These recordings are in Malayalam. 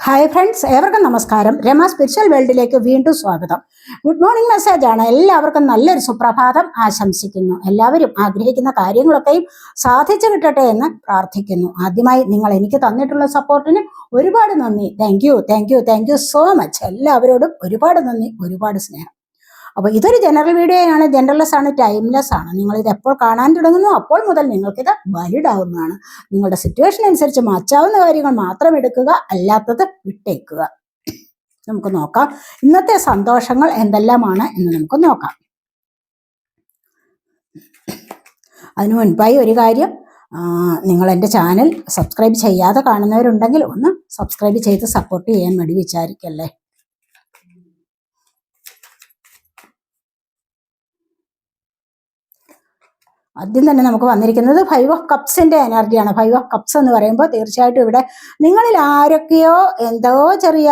ഹായ് ഫ്രണ്ട്സ്, ഏവർക്കും നമസ്കാരം. രമ സ്പിരിച്വൽ വേൾഡിലേക്ക് വീണ്ടും സ്വാഗതം. ഗുഡ് മോർണിംഗ് മെസ്സേജാണ്. എല്ലാവർക്കും നല്ലൊരു സുപ്രഭാതം ആശംസിക്കുന്നു. എല്ലാവരും ആഗ്രഹിക്കുന്ന കാര്യങ്ങളൊക്കെയും സാധിച്ചു കിട്ടട്ടെ എന്ന് പ്രാർത്ഥിക്കുന്നു. ആദ്യമായി നിങ്ങൾ എനിക്ക് തന്നിട്ടുള്ള സപ്പോർട്ടിന് ഒരുപാട് നന്ദി. Thank you so much. എല്ലാവരോടും ഒരുപാട് നന്ദി, ഒരുപാട് സ്നേഹം. അപ്പോൾ ഇതൊരു ജനറൽ വീഡിയോ ആണ്, ജനറൽലെസ് ആണ്, ടൈംലെസ് ആണ്. നിങ്ങളിത് എപ്പോൾ കാണാൻ തുടങ്ങുന്നു അപ്പോൾ മുതൽ നിങ്ങൾക്കിത് വാലിഡ് ആവുന്നതാണ്. നിങ്ങളുടെ സിറ്റുവേഷൻ അനുസരിച്ച് മാറ്റാവുന്ന കാര്യങ്ങൾ മാത്രം എടുക്കുക, അല്ലാത്തത് വിട്ടേക്കുക. നമുക്ക് നോക്കാം ഇന്നത്തെ സന്തോഷങ്ങൾ എന്തെല്ലാമാണ് എന്ന് നമുക്ക് നോക്കാം. അതിനു മുൻപായി ഒരു കാര്യം, നിങ്ങൾ എൻ്റെ ചാനൽ സബ്സ്ക്രൈബ് ചെയ്യാതെ കാണുന്നവരുണ്ടെങ്കിൽ ഒന്ന് സബ്സ്ക്രൈബ് ചെയ്ത് സപ്പോർട്ട് ചെയ്യാൻ വേണ്ടി വിചാരിക്കല്ലേ. ആദ്യം തന്നെ നമുക്ക് വന്നിരിക്കുന്നത് 5 ഓഫ് കപ്സിന്റെ എനർജിയാണ്. 5 ഓഫ് കപ്സ് എന്ന് പറയുമ്പോൾ തീർച്ചയായിട്ടും ഇവിടെ നിങ്ങളിൽ ആരൊക്കെയോ എന്തോ ചെറിയ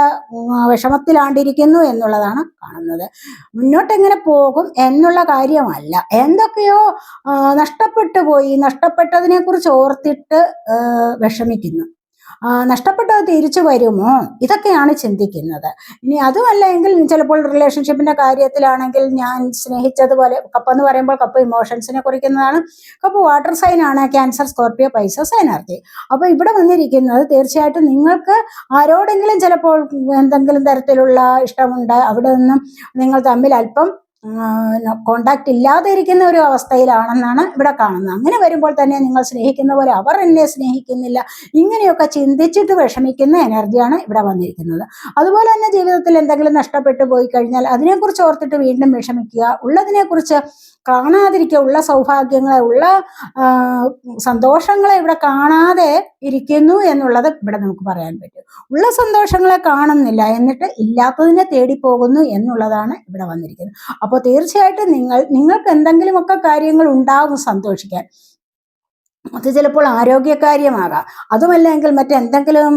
വിഷമത്തിലാണ്ടിരിക്കുന്നു എന്നുള്ളതാണ് കാണുന്നത്. മുന്നോട്ട് എങ്ങനെ പോകും എന്നുള്ള കാര്യമല്ല, എന്തൊക്കെയോ നഷ്ടപ്പെട്ടു പോയി, നഷ്ടപ്പെട്ടതിനെ കുറിച്ച് ഓർത്തിട്ട് വിഷമിക്കുന്നു. നഷ്ടപ്പെട്ടത് തിരിച്ചു വരുമോ, ഇതൊക്കെയാണ് ചിന്തിക്കുന്നത്. ഇനി അതുമല്ല എങ്കിൽ ചിലപ്പോൾ റിലേഷൻഷിപ്പിന്റെ കാര്യത്തിലാണെങ്കിൽ, ഞാൻ സ്നേഹിച്ചതുപോലെ, കപ്പ് എന്ന് പറയുമ്പോൾ കപ്പ് ഇമോഷൻസിനെ കുറിക്കുന്നതാണ്. കപ്പ് വാട്ടർ സൈൻ ആണ്, ക്യാൻസർ, സ്കോർപ്പിയോ, പൈസസ് എനർജി. അപ്പൊ ഇവിടെ വന്നിരിക്കുന്നത് തീർച്ചയായിട്ടും നിങ്ങൾക്ക് ആരോടെങ്കിലും ചിലപ്പോൾ എന്തെങ്കിലും തരത്തിലുള്ള ഇഷ്ടമുണ്ട്, അവിടെ നിന്നും നിങ്ങൾ തമ്മിൽ അല്പം കോണ്ടാക്ട് ഇല്ലാതെ ഇരിക്കുന്ന ഒരു അവസ്ഥയിലാണെന്നാണ് ഇവിടെ കാണുന്നത്. അങ്ങനെ വരുമ്പോൾ തന്നെ നിങ്ങൾ സ്നേഹിക്കുന്ന പോലെ അവർ എന്നെ സ്നേഹിക്കുന്നില്ല, ഇങ്ങനെയൊക്കെ ചിന്തിച്ചിട്ട് വിഷമിക്കുന്ന എനർജിയാണ് ഇവിടെ വന്നിരിക്കുന്നത്. അതുപോലെ തന്നെ ജീവിതത്തിൽ എന്തെങ്കിലും നഷ്ടപ്പെട്ടു പോയി കഴിഞ്ഞാൽ അതിനെക്കുറിച്ച് ഓർത്തിട്ട് വീണ്ടും വിഷമിക്കുക, ഉള്ളതിനെക്കുറിച്ച് കാണാതിരിക്കുക, ഉള്ള സൗഭാഗ്യങ്ങളെ, ഉള്ള സന്തോഷങ്ങളെ ഇവിടെ കാണാതെ ഇരിക്കുന്നു എന്നുള്ളത് ഇവിടെ നമുക്ക് പറയാൻ പറ്റും. ഉള്ള സന്തോഷങ്ങളെ കാണുന്നില്ല, എന്നിട്ട് ഇല്ലാത്തതിനെ തേടിപ്പോകുന്നു എന്നുള്ളതാണ് ഇവിടെ വന്നിരിക്കുന്നത്. അപ്പോൾ തീർച്ചയായിട്ടും നിങ്ങൾക്ക് എന്തെങ്കിലുമൊക്കെ കാര്യങ്ങൾ ഉണ്ടാകും സന്തോഷിക്കാൻ. അത് ചിലപ്പോൾ ആരോഗ്യകാര്യമാകാം, അതുമല്ലെങ്കിൽ മറ്റെന്തെങ്കിലും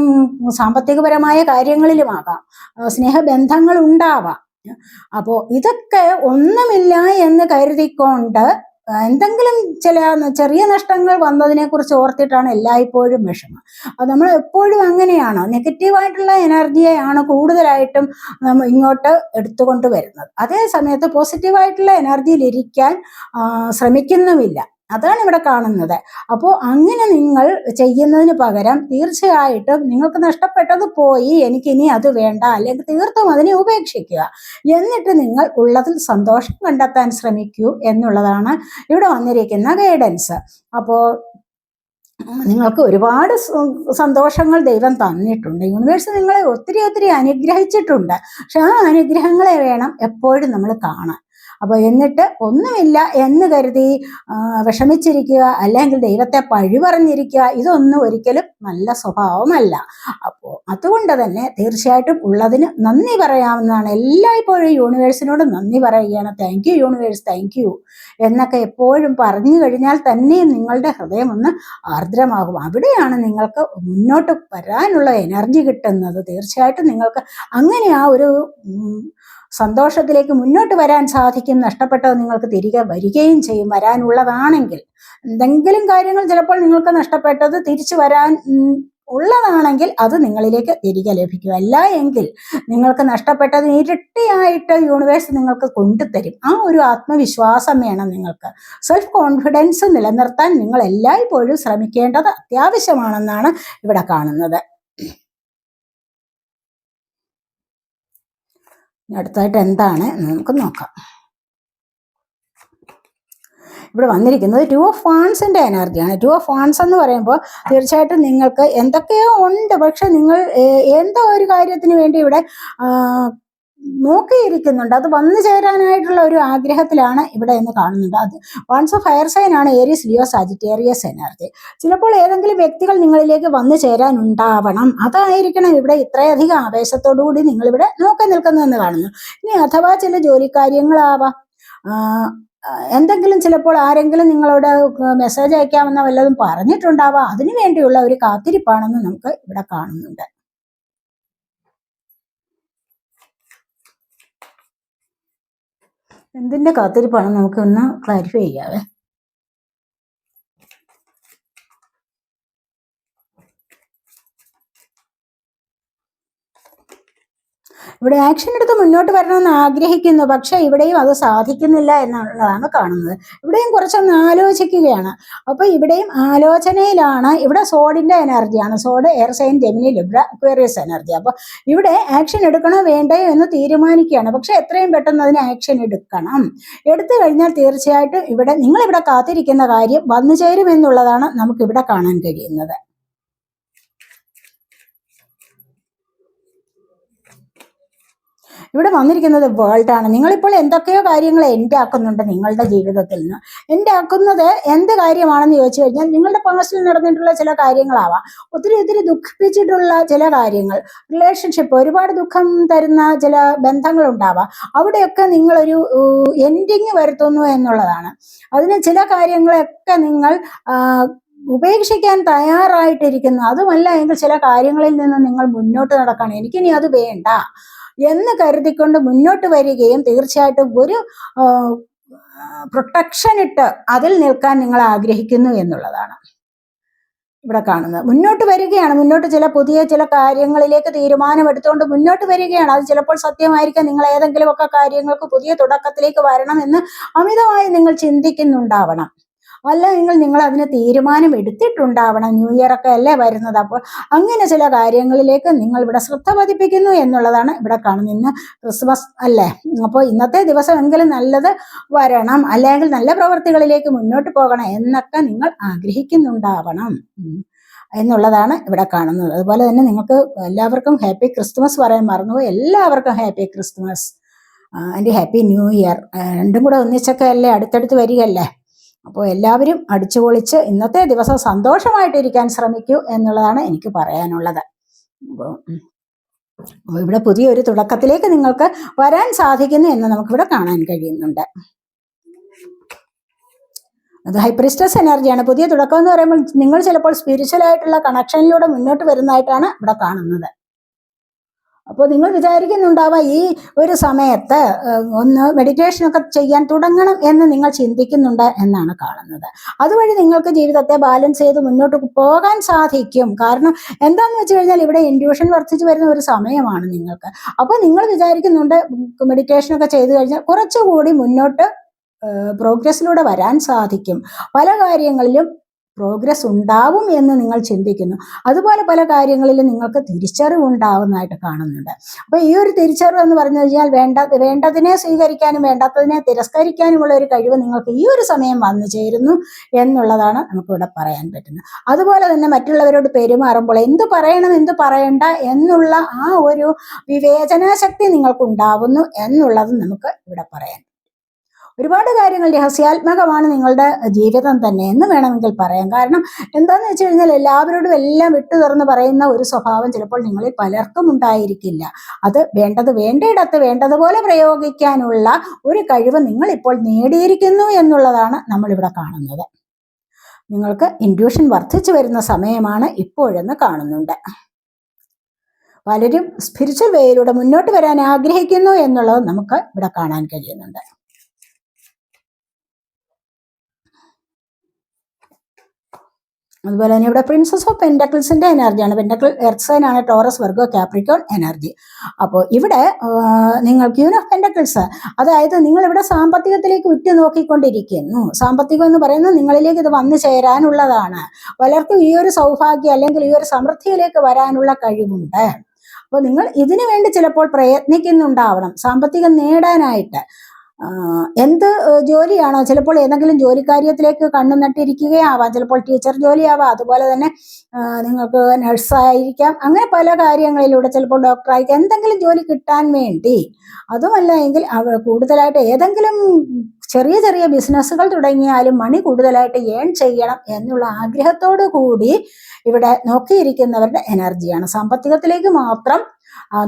സാമ്പത്തികപരമായ കാര്യങ്ങളിലുമാകാം, സ്നേഹബന്ധങ്ങൾ ഉണ്ടാവാം. അപ്പോൾ ഇതൊക്കെ ഒന്നുമില്ല എന്ന് കരുതിക്കൊണ്ട് എന്തെങ്കിലും ചില ചെറിയ നഷ്ടങ്ങൾ വന്നതിനെ കുറിച്ച് ഓർത്തിട്ടാണ് എല്ലായ്പ്പോഴും വിഷമം. അത് നമ്മൾ എപ്പോഴും അങ്ങനെയാണ്, നെഗറ്റീവായിട്ടുള്ള എനർജിയെയാണ് കൂടുതലായിട്ടും ഇങ്ങോട്ട് എടുത്തുകൊണ്ട് വരുന്നത്. അതേ സമയത്ത് പോസിറ്റീവായിട്ടുള്ള എനർജിയിൽ ഇരിക്കാൻ ശ്രമിക്കുന്നുമില്ല, അതാണ് ഇവിടെ കാണുന്നത്. അപ്പോൾ അങ്ങനെ നിങ്ങൾ ചെയ്യുന്നതിന് പകരം തീർച്ചയായിട്ടും നിങ്ങൾക്ക് നഷ്ടപ്പെട്ടത് പോയി, എനിക്കിനി അത് വേണ്ട, അല്ലെങ്കിൽ തീർത്തും അതിനെ ഉപേക്ഷിക്കുക, എന്നിട്ട് നിങ്ങൾ ഉള്ളതിൽ സന്തോഷം കണ്ടെത്താൻ ശ്രമിക്കൂ എന്നുള്ളതാണ് ഇവിടെ വന്നിരിക്കുന്ന ഗൈഡൻസ്. അപ്പോൾ നിങ്ങൾക്ക് ഒരുപാട് സന്തോഷങ്ങൾ ദൈവം തന്നിട്ടുണ്ട്, യൂണിവേഴ്സ് നിങ്ങളെ ഒത്തിരി അനുഗ്രഹിച്ചിട്ടുണ്ട്. പക്ഷെ ആ അനുഗ്രഹങ്ങളെ വേണം എപ്പോഴും നമ്മൾ കാണാൻ. അപ്പോൾ എന്നിട്ട് ഒന്നുമില്ല എന്ന് കരുതി വിഷമിച്ചിരിക്കുക, അല്ലെങ്കിൽ ദൈവത്തെ പഴി പറഞ്ഞിരിക്കുക, ഇതൊന്നും ഒരിക്കലും നല്ല സ്വഭാവമല്ല. അപ്പോൾ അതുകൊണ്ട് തന്നെ തീർച്ചയായിട്ടും ഉള്ളതിന് നന്ദി പറയാവുന്നതാണ്. എല്ലായ്പ്പോഴും യൂണിവേഴ്സിനോട് നന്ദി പറയുകയാണ്. Thank you universe, thank you എന്നൊക്കെ എപ്പോഴും പറഞ്ഞു കഴിഞ്ഞാൽ തന്നെ നിങ്ങളുടെ ഹൃദയം ഒന്ന് ആർദ്രമാകും. അവിടെയാണ് നിങ്ങൾക്ക് മുന്നോട്ട് വരാനുള്ള എനർജി കിട്ടുന്നത്. തീർച്ചയായിട്ടും നിങ്ങൾക്ക് അങ്ങനെ ആ ഒരു സന്തോഷത്തിലേക്ക് മുന്നോട്ട് വരാൻ സാധിക്കും. നഷ്ടപ്പെട്ടത് നിങ്ങൾക്ക് തിരികെ വരികയും ചെയ്യും, വരാനുള്ളതാണെങ്കിൽ. എന്തെങ്കിലും കാര്യങ്ങൾ ചിലപ്പോൾ നിങ്ങൾക്ക് നഷ്ടപ്പെട്ടത് തിരിച്ചു വരാൻ ഉള്ളതാണെങ്കിൽ അത് നിങ്ങളിലേക്ക് തിരികെ ലഭിക്കും. അല്ല എങ്കിൽ നിങ്ങൾക്ക് നഷ്ടപ്പെട്ടത് ഇരട്ടിയായിട്ട് യൂണിവേഴ്സ് നിങ്ങൾക്ക് കൊണ്ടുതരും. ആ ഒരു ആത്മവിശ്വാസം വേണം നിങ്ങൾക്ക്. സെൽഫ് കോൺഫിഡൻസ് നിലനിർത്താൻ നിങ്ങൾ എല്ലായ്പ്പോഴും ശ്രമിക്കേണ്ടത് അത്യാവശ്യമാണെന്നാണ് ഇവിടെ കാണുന്നത്. അടുത്തായിട്ട് എന്താണ് നമുക്ക് നോക്കാം. ഇവിടെ വന്നിരിക്കുന്നത് 2 ഓഫ് വാൺസിന്റെ എനർജിയാണ്. 2 ഓഫ് വാൺസ് എന്ന് പറയുമ്പോൾ തീർച്ചയായിട്ടും നിങ്ങൾക്ക് എന്തൊക്കെയോ ഉണ്ട്, പക്ഷെ നിങ്ങൾ എന്തോ ഒരു കാര്യത്തിന് വേണ്ടി ഇവിടെ നോക്കിയിരിക്കുന്നുണ്ട്. അത് വന്നു ചേരാനായിട്ടുള്ള ഒരു ആഗ്രഹത്തിലാണ് ഇവിടെ എന്ന് കാണുന്നുണ്ട്. അത് വാൺസ് ഓഫ് ഫയർ സൈൻ ആണ്, ഏരീസ്, ലിയോ, സാജിറ്റേറിയസ് എനർജി. ചിലപ്പോൾ ഏതെങ്കിലും വ്യക്തികൾ നിങ്ങളിലേക്ക് വന്നു ചേരാൻ ഉണ്ടാവണം, അതായിരിക്കണം ഇവിടെ ഇത്രയധികം ആവേശത്തോടുകൂടി നിങ്ങളിവിടെ നോക്കി നിൽക്കുന്നതെന്ന് കാണുന്നു. ഇനി അഥവാ ചില ജോലിക്കാര്യങ്ങളാവാം, എന്തെങ്കിലും ചിലപ്പോൾ ആരെങ്കിലും നിങ്ങളോട് മെസ്സേജ് അയക്കാമെന്ന വല്ലതും പറഞ്ഞിട്ടുണ്ടാവാം, അതിനു വേണ്ടിയുള്ള ഒരു കാത്തിരിപ്പാണെന്ന് നമുക്ക് ഇവിടെ കാണുന്നുണ്ട്. എന്തിന്റെ കാത്തിരിപ്പാണ് നമുക്ക് ഒന്ന് ക്ലാരിഫൈ ചെയ്യാവേ. ഇവിടെ ആക്ഷൻ എടുത്ത് മുന്നോട്ട് വരണമെന്ന് ആഗ്രഹിക്കുന്നു, പക്ഷെ ഇവിടെയും അത് സാധിക്കുന്നില്ല എന്നുള്ളതാണ് കാണുന്നത്. ഇവിടെയും കുറച്ചൊന്ന് ആലോചിക്കുകയാണ്. അപ്പോൾ ഇവിടെയും ആലോചനയിലാണ്. ഇവിടെ സോഡിന്റെ എനർജിയാണ്. Sword air sign Gemini Libra Aquarius energy. അപ്പോൾ ഇവിടെ ആക്ഷൻ എടുക്കണോ വേണ്ടയോ എന്ന് തീരുമാനിക്കുകയാണ്. പക്ഷെ എത്രയും പെട്ടെന്ന് അതിന് ആക്ഷൻ എടുക്കണം. എടുത്തു കഴിഞ്ഞാൽ തീർച്ചയായിട്ടും ഇവിടെ നിങ്ങളിവിടെ കാത്തിരിക്കുന്ന കാര്യം വന്നു ചേരുമെന്നുള്ളതാണ് നമുക്കിവിടെ കാണാൻ കഴിയുന്നത്. ഇവിടെ വന്നിരിക്കുന്നത് വേൾഡാണ്. നിങ്ങളിപ്പോൾ എന്തൊക്കെയോ കാര്യങ്ങൾ എൻ്റെ ആക്കുന്നുണ്ട് നിങ്ങളുടെ ജീവിതത്തിൽ നിന്ന്. എൻ്റെ ആക്കുന്നത് എന്ത് കാര്യമാണെന്ന് ചോദിച്ചു കഴിഞ്ഞാൽ നിങ്ങളുടെ പാസ്റ്റിൽ നടന്നിട്ടുള്ള ചില കാര്യങ്ങളാവാം, ഒത്തിരി ദുഃഖിപ്പിച്ചിട്ടുള്ള ചില കാര്യങ്ങൾ, റിലേഷൻഷിപ്പ്, ഒരുപാട് ദുഃഖം തരുന്ന ചില ബന്ധങ്ങളുണ്ടാവാം. അവിടെയൊക്കെ നിങ്ങളൊരു എൻഡിങ് വരുത്തുന്നു എന്നുള്ളതാണ്. അതിന് ചില കാര്യങ്ങളൊക്കെ നിങ്ങൾ ഉപേക്ഷിക്കാൻ തയ്യാറായിട്ടിരിക്കുന്നു. അതുമല്ല എങ്കിൽ ചില കാര്യങ്ങളിൽ നിന്ന് നിങ്ങൾ മുന്നോട്ട് നടക്കണം. എനിക്കിനി അത് വേണ്ട എന്ന് കരുതിക്കൊണ്ട് മുന്നോട്ട് വരികയും തീർച്ചയായിട്ടും ഒരു പ്രൊട്ടക്ഷൻ ഇട്ട് അതിൽ നിൽക്കാൻ നിങ്ങൾ ആഗ്രഹിക്കുന്നു എന്നുള്ളതാണ് ഇവിടെ കാണുന്നത്. മുന്നോട്ട് വരികയാണ്, മുന്നോട്ട് പുതിയ ചില കാര്യങ്ങളിലേക്ക് തീരുമാനമെടുത്തുകൊണ്ട് മുന്നോട്ട് വരികയാണ്. അത് ചിലപ്പോൾ സത്യമായിരിക്കാം. നിങ്ങൾ ഏതെങ്കിലുമൊക്കെ കാര്യങ്ങൾക്ക് പുതിയ തുടക്കത്തിലേക്ക് വരണമെന്ന് അമിതമായി നിങ്ങൾ ചിന്തിക്കുന്നുണ്ടാവണം. അല്ലെങ്കിൽ നിങ്ങൾ അതിന് തീരുമാനം എടുത്തിട്ടുണ്ടാവണം. ന്യൂ ഇയർ ഒക്കെ അല്ലേ വരുന്നത്. അപ്പോൾ അങ്ങനെ ചില കാര്യങ്ങളിലേക്ക് നിങ്ങൾ ഇവിടെ ശ്രദ്ധ പതിപ്പിക്കുന്നു എന്നുള്ളതാണ് ഇവിടെ കാണുന്നത്. ഇന്ന് ക്രിസ്മസ് അല്ലേ, അപ്പോൾ ഇന്നത്തെ ദിവസമെങ്കിലും നല്ലത് വരണം, അല്ലെങ്കിൽ നല്ല പ്രവൃത്തികളിലേക്ക് മുന്നോട്ട് പോകണം എന്നൊക്കെ നിങ്ങൾ ആഗ്രഹിക്കുന്നുണ്ടാവണം എന്നുള്ളതാണ് ഇവിടെ കാണുന്നത്. അതുപോലെ തന്നെ നിങ്ങൾക്ക് എല്ലാവർക്കും ഹാപ്പി ക്രിസ്മസ് പറയാൻ മറന്നുപോയി. എല്ലാവർക്കും happy Christmas and happy new year. രണ്ടും കൂടെ ഒന്നിച്ചൊക്കെ അല്ലേ അടുത്തടുത്ത് വരികയല്ലേ. അപ്പോൾ എല്ലാവരും അടിച്ചുപൊളിച്ച് ഇന്നത്തെ ദിവസം സന്തോഷമായിട്ടിരിക്കാൻ ശ്രമിക്കൂ എന്നുള്ളതാണ് എനിക്ക് പറയാനുള്ളത്. അപ്പോൾ ഇവിടെ പുതിയൊരു തുടക്കത്തിലേക്ക് നിങ്ങൾക്ക് വരാൻ സാധിക്കുന്നു എന്ന് നമുക്കിവിടെ കാണാൻ കഴിയുന്നുണ്ട്. അത് ഹൈ പ്രീസ്റ്റസ് എനർജിയാണ്. പുതിയ തുടക്കം എന്ന് പറയുമ്പോൾ നിങ്ങൾ ചിലപ്പോൾ സ്പിരിച്വൽ ആയിട്ടുള്ള കണക്ഷനിലൂടെ മുന്നോട്ട് വരുന്നതായിട്ടാണ് ഇവിടെ കാണുന്നത്. അപ്പോൾ നിങ്ങൾ വിചാരിക്കുന്നുണ്ടാവാം ഈ ഒരു സമയത്ത് ഒന്ന് മെഡിറ്റേഷനൊക്കെ ചെയ്യാൻ തുടങ്ങണം എന്ന് നിങ്ങൾ ചിന്തിക്കുന്നുണ്ട് എന്നാണ് കാണുന്നത്. അതുവഴി നിങ്ങൾക്ക് ജീവിതത്തെ ബാലൻസ് ചെയ്ത് മുന്നോട്ട് പോകാൻ സാധിക്കും. കാരണം എന്താണെന്ന് വെച്ച് കഴിഞ്ഞാൽ ഇവിടെ ഇൻഡ്യൂഷൻ വർദ്ധിച്ചു വരുന്ന ഒരു സമയമാണ് നിങ്ങൾക്ക്. അപ്പോൾ നിങ്ങൾ വിചാരിക്കുന്നുണ്ട് മെഡിറ്റേഷനൊക്കെ ചെയ്തു കഴിഞ്ഞാൽ കുറച്ചുകൂടി മുന്നോട്ട് പ്രോഗ്രസ്സിലൂടെ വരാൻ സാധിക്കും, പല കാര്യങ്ങളിലും പ്രോഗ്രസ് ഉണ്ടാവും എന്ന് നിങ്ങൾ ചിന്തിക്കുന്നു. അതുപോലെ പല കാര്യങ്ങളിലും നിങ്ങൾക്ക് തിരിച്ചറിവ് ഉണ്ടാവുന്നതായിട്ട് കാണുന്നുണ്ട്. അപ്പോൾ ഈ ഒരു തിരിച്ചറിവ് എന്ന് പറഞ്ഞു കഴിഞ്ഞാൽ വേണ്ടതിനെ സ്വീകരിക്കാനും വേണ്ടാത്തതിനെ തിരസ്കരിക്കാനുമുള്ള ഒരു കഴിവ് നിങ്ങൾക്ക് ഈ ഒരു സമയം വന്നു ചേരുന്നു എന്നുള്ളതാണ് നമുക്കിവിടെ പറയാൻ പറ്റുന്നത്. അതുപോലെ തന്നെ മറ്റുള്ളവരോട് പെരുമാറുമ്പോൾ എന്ത് പറയണം എന്ത് പറയണ്ട എന്നുള്ള ആ ഒരു വിവേചനാശക്തി നിങ്ങൾക്ക് ഉണ്ടാവുന്നു എന്നുള്ളത് നമുക്ക് ഇവിടെ പറയാൻ. ഒരുപാട് കാര്യങ്ങൾ രഹസ്യാത്മകമാണ് നിങ്ങളുടെ ജീവിതം തന്നെ എന്ന് വേണമെങ്കിൽ പറയാം. കാരണം എന്താണെന്ന് വെച്ച് കഴിഞ്ഞാൽ എല്ലാവരോടും എല്ലാം വിട്ടു തുറന്ന് പറയുന്ന ഒരു സ്വഭാവം ചിലപ്പോൾ നിങ്ങളിൽ പലർക്കും ഉണ്ടായിരിക്കില്ല. അത് വേണ്ടയിടത്ത് വേണ്ടതുപോലെ പ്രയോഗിക്കാനുള്ള ഒരു കഴിവ് നിങ്ങൾ ഇപ്പോൾ നേടിയിരിക്കുന്നു എന്നുള്ളതാണ് നമ്മളിവിടെ കാണുന്നത്. നിങ്ങൾക്ക് ഇൻഡ്യൂഷൻ വർദ്ധിച്ചു വരുന്ന സമയമാണ് ഇപ്പോഴെന്ന് കാണുന്നുണ്ട്. പലരും സ്പിരിച്വൽ വേയിലൂടെ മുന്നോട്ട് വരാൻ ആഗ്രഹിക്കുന്നു എന്നുള്ളത് നമുക്ക് ഇവിടെ കാണാൻ കഴിയുന്നുണ്ട്. അതുപോലെ തന്നെ ഇവിടെ പ്രിൻസസ് ഓഫ് പെൻഡക്കിൾസിന്റെ എനർജിയാണ്. പെൻഡക്കിൾ എർത്ത് സൈൻ ആണ്, ടോറസ്, വെർഗോ, കാപ്രിക്കോൺ എനർജി. അപ്പോൾ ഇവിടെ നിങ്ങൾ ക്യൂൻ ഓഫ് പെൻഡക്കിൾസ്, അതായത് നിങ്ങൾ ഇവിടെ സാമ്പത്തികത്തിലേക്ക് ഉറ്റുനോക്കിക്കൊണ്ടിരിക്കുന്നു. സാമ്പത്തികം എന്ന് പറയുന്നത് നിങ്ങളിലേക്ക് ഇത് വന്നു ചേരാനുള്ളതാണ്. പലർക്കും ഈ ഒരു സൗഭാഗ്യം അല്ലെങ്കിൽ ഈ ഒരു സമൃദ്ധിയിലേക്ക് വരാനുള്ള കഴിവുണ്ട്. അപ്പോൾ നിങ്ങൾ ഇതിനു വേണ്ടി ചിലപ്പോൾ പ്രയത്നിക്കുന്നുണ്ടാവണം സാമ്പത്തികം നേടാനായിട്ട്. എന്ത് ജോലിയാണോ, ചിലപ്പോൾ ഏതെങ്കിലും ജോലി കാര്യത്തിലേക്ക് കണ്ണു നട്ടിരിക്കുകയാവാം, ചിലപ്പോൾ ടീച്ചർ ജോലിയാവാം, അതുപോലെ തന്നെ നിങ്ങൾക്ക് നഴ്സായിരിക്കാം, അങ്ങനെ പല കാര്യങ്ങളിലൂടെ ചിലപ്പോൾ ഡോക്ടറായിരിക്കാം, എന്തെങ്കിലും ജോലി കിട്ടാൻ വേണ്ടി. അതുമല്ല എങ്കിൽ കൂടുതലായിട്ട് ഏതെങ്കിലും ചെറിയ ബിസിനസ്സുകൾ തുടങ്ങിയാലും മണി കൂടുതലായിട്ട് ഏൺ ചെയ്യണം എന്നുള്ള ആഗ്രഹത്തോടു കൂടി ഇവിടെ നോക്കിയിരിക്കുന്നവരുടെ എനർജിയാണ്. സാമ്പത്തികത്തിലേക്ക് മാത്രം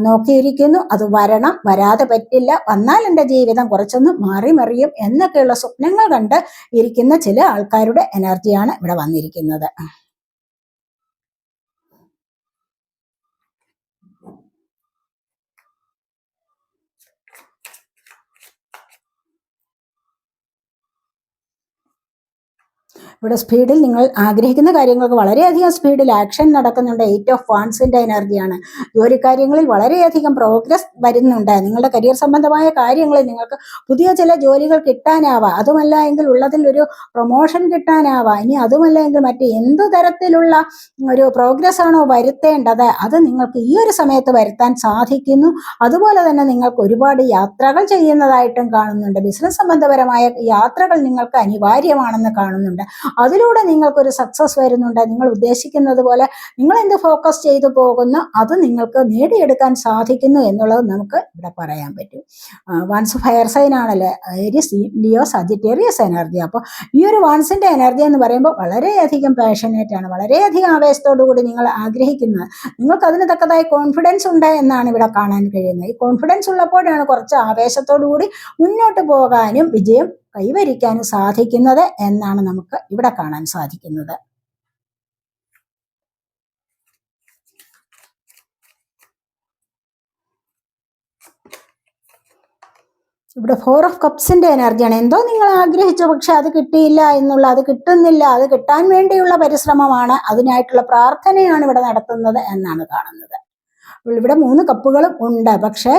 നോക്കിയിരിക്കുന്നു. അത് വരണം, വരാതെ പറ്റില്ല, വന്നാൽ എൻ്റെ ജീവിതം കുറച്ചൊന്ന് മറിയും എന്നൊക്കെയുള്ള സ്വപ്നങ്ങൾ കണ്ട് ഇരിക്കുന്ന ചില ആൾക്കാരുടെ എനർജിയാണ് ഇവിടെ വന്നിരിക്കുന്നത്. ഇവിടെ സ്പീഡിൽ നിങ്ങൾ ആഗ്രഹിക്കുന്ന കാര്യങ്ങൾക്ക് വളരെയധികം സ്പീഡിൽ ആക്ഷൻ നടക്കുന്നുണ്ട്. 8 ഓഫ് വാൻസിന്റെ എനർജിയാണ്. ജോലി കാര്യങ്ങളിൽ വളരെയധികം പ്രോഗ്രസ് വരുന്നുണ്ട്. നിങ്ങളുടെ കരിയർ സംബന്ധമായ കാര്യങ്ങളിൽ നിങ്ങൾക്ക് പുതിയ ചില ജോലികൾ കിട്ടാനാവാം. അതുമല്ല എങ്കിൽ ഉള്ളതിൽ ഒരു പ്രൊമോഷൻ കിട്ടാനാവാം. ഇനി അതുമല്ല എങ്കിൽ മറ്റ് എന്ത് തരത്തിലുള്ള ഒരു പ്രോഗ്രസ് ആണോ വരുത്തേണ്ടത് അത് നിങ്ങൾക്ക് ഈ ഒരു സമയത്ത് വരുത്താൻ സാധിക്കുന്നു. അതുപോലെ തന്നെ നിങ്ങൾക്ക് ഒരുപാട് യാത്രകൾ ചെയ്യുന്നതായിട്ടും കാണുന്നുണ്ട്. ബിസിനസ് സംബന്ധപരമായ യാത്രകൾ നിങ്ങൾക്ക് അനിവാര്യമാണെന്ന് കാണുന്നുണ്ട്. അതിലൂടെ നിങ്ങൾക്കൊരു സക്സസ് വരുന്നുണ്ട്. നിങ്ങൾ ഉദ്ദേശിക്കുന്നത് പോലെ നിങ്ങൾ എന്ത് ഫോക്കസ് ചെയ്തു പോകുന്നു അത് നിങ്ങൾക്ക് നേടിയെടുക്കാൻ സാധിക്കുന്നു എന്നുള്ളത് നമുക്ക് ഇവിടെ പറയാൻ പറ്റും. വൺസ് ഫയർ സൈൻ ആണല്ലേ, ഏരിയസ്, ലിയോ, സജിറ്റേറിയസ് എനർജി. അപ്പോൾ ഈ ഒരു വൺസിന്റെ എനർജി എന്ന് പറയുമ്പോൾ വളരെയധികം പാഷനേറ്റ് ആണ്, വളരെയധികം ആവേശത്തോടു കൂടി നിങ്ങൾ ആഗ്രഹിക്കുന്നത്. നിങ്ങൾക്ക് അതിന് തക്കതായ കോൺഫിഡൻസ് ഉണ്ട് എന്നാണ് ഇവിടെ കാണാൻ കഴിയുന്നത്. ഈ കോൺഫിഡൻസ് ഉള്ളപ്പോഴാണ് കുറച്ച് ആവേശത്തോടു കൂടി മുന്നോട്ട് പോകാനും വിജയം കൈവരിക്കാനും സാധിക്കുന്നത് എന്നാണ് നമുക്ക് ഇവിടെ കാണാൻ സാധിക്കുന്നത്. ഇവിടെ 4 ഓഫ് കപ്സിന്റെ എനർജിയാണ്. എന്തോ നിങ്ങൾ ആഗ്രഹിച്ചു, പക്ഷെ അത് കിട്ടിയില്ല എന്നുള്ള, അത് കിട്ടുന്നില്ല, അത് കിട്ടാൻ വേണ്ടിയുള്ള പരിശ്രമമാണ്, അതിനായിട്ടുള്ള പ്രാർത്ഥനയാണ് ഇവിടെ നടത്തുന്നത് എന്നാണ് കാണുന്നത്. ഇവിടെ 3 കപ്പുകളും ഉണ്ട്. പക്ഷെ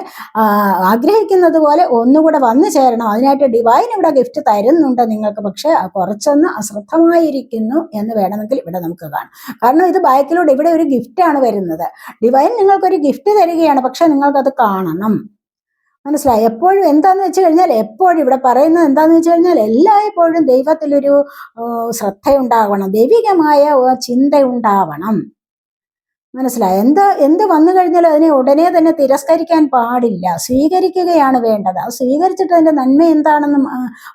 ആഗ്രഹിക്കുന്നത് പോലെ ഒന്നുകൂടെ വന്നു ചേരണം. അതിനായിട്ട് ഡിവൈൻ ഇവിടെ ഗിഫ്റ്റ് തരുന്നുണ്ട് നിങ്ങൾക്ക്. പക്ഷെ കുറച്ചൊന്ന് അശ്രദ്ധമായിരിക്കുന്നു എന്ന് വേണമെങ്കിൽ ഇവിടെ നമുക്ക് കാണാം. കാരണം ഇത് ബാക്കിലൂടെ ഇവിടെ ഒരു ഗിഫ്റ്റാണ് വരുന്നത്. ഡിവൈൻ നിങ്ങൾക്കൊരു ഗിഫ്റ്റ് തരികയാണ്, പക്ഷെ നിങ്ങൾക്കത് കാണണം. മനസ്സിലായി? എപ്പോഴും എന്താന്ന് വെച്ച് കഴിഞ്ഞാൽ, എപ്പോഴും ഇവിടെ പറയുന്നത് എന്താന്ന് വെച്ച് കഴിഞ്ഞാൽ, എല്ലായ്പ്പോഴും ദൈവത്തിലൊരു ശ്രദ്ധയുണ്ടാവണം, ദൈവികമായ ചിന്ത ഉണ്ടാവണം. മനസ്സിലായി? എന്ത് വന്നു കഴിഞ്ഞാലും അതിനെ ഉടനെ തന്നെ തിരസ്കരിക്കാൻ പാടില്ല, സ്വീകരിക്കുകയാണ് വേണ്ടത്. അത് സ്വീകരിച്ചിട്ട് അതിന്റെ നന്മ എന്താണെന്ന്